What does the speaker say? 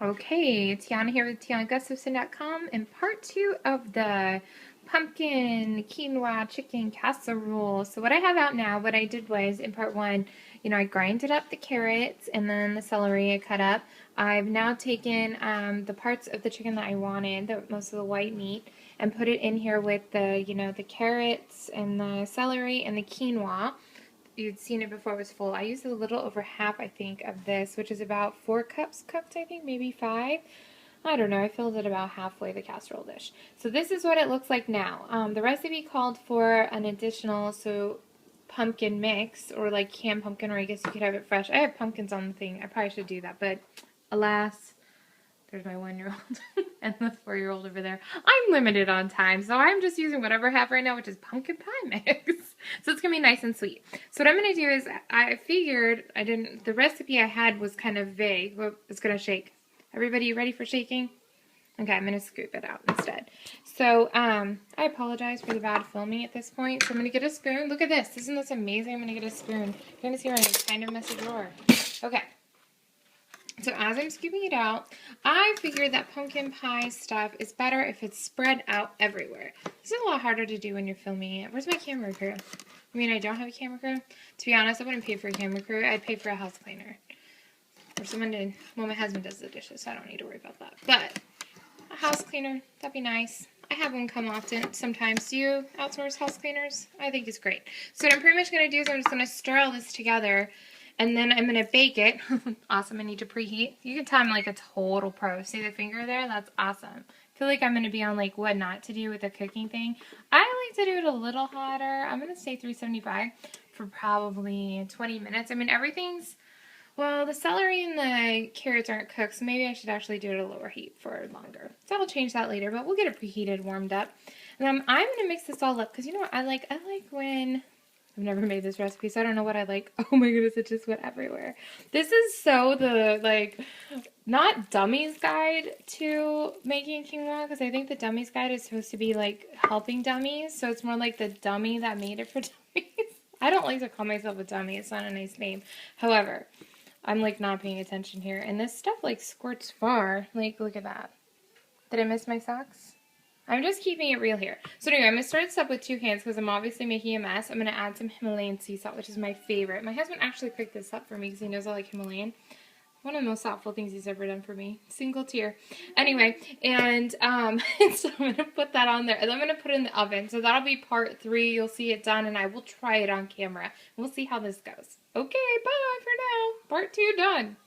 Okay, Tiana here with TianaGustafson.com and part 2 of the pumpkin quinoa chicken casserole. So what I have out now, what I did was in part 1, I grinded up the carrots and then the celery I cut up. I've now taken the parts of the chicken that I wanted, most of the white meat, and put it in here with the carrots and the celery and the quinoa. You'd seen it before it was full. I used a little over half, I think, of this, which is about 4 cups cooked, I think, maybe 5. I don't know. I filled it about halfway the casserole dish. So this is what it looks like now. The recipe called for an additional, pumpkin mix, or like canned pumpkin, or I guess you could have it fresh. I have pumpkins on the thing. I probably should do that, but alas, there's my 1-year-old and the 4-year-old over there. I'm limited on time, so I'm just using whatever I have right now, which is pumpkin pie mix. So it's going to be nice and sweet. So what I'm going to do is, I figured, the recipe I had was kind of vague. Well, it's going to shake. Everybody, you ready for shaking? Okay, I'm going to scoop it out instead. So, I apologize for the bad filming at this point. So I'm going to get a spoon. Look at this. Isn't this amazing? I'm going to get a spoon. You're going to see we're in a kind of messy drawer. Okay. So as I'm scooping it out, I figured that pumpkin pie stuff is better if it's spread out everywhere. This is a lot harder to do when you're filming it. Where's my camera crew? I mean, I don't have a camera crew. To be honest, I wouldn't pay for a camera crew. I'd pay for a house cleaner. Or someone to, well, my husband does the dishes, so I don't need to worry about that. But a house cleaner, that'd be nice. I have one come often sometimes. Do you outsource house cleaners? I think it's great. So what I'm pretty much going to do is I'm just going to stir all this together. And then I'm going to bake it. Awesome, I need to preheat. You can tell I'm like a total pro. See the finger there? That's awesome. I feel like I'm going to be on like what not to do with the cooking thing. I like to do it a little hotter. I'm going to say 375 for probably 20 minutes. I mean, everything's, well, the celery and the carrots aren't cooked, so maybe I should actually do it at a lower heat for longer. So I'll change that later, but we'll get it preheated, warmed up. And I'm going to mix this all up because, you know what, I like when... I've never made this recipe, so I don't know what I like. Oh my goodness, it just went everywhere. This is so the, not dummy's guide to making quinoa, because I think the dummy's guide is supposed to be, helping dummies, so it's more like the dummy that made it for dummies. I don't like to call myself a dummy. It's not a nice name. However, I'm, not paying attention here, and this stuff, squirts far. Look at that. Did I miss my socks? I'm just keeping it real here. So anyway, I'm going to start this up with 2 hands because I'm obviously making a mess. I'm going to add some Himalayan sea salt, which is my favorite. My husband actually picked this up for me because he knows I like Himalayan. One of the most thoughtful things he's ever done for me. Single tear. Anyway, and so I'm going to put that on there. And I'm going to put it in the oven. So that'll be part 3. You'll see it done, and I will try it on camera. We'll see how this goes. Okay, bye for now. Part 2 done.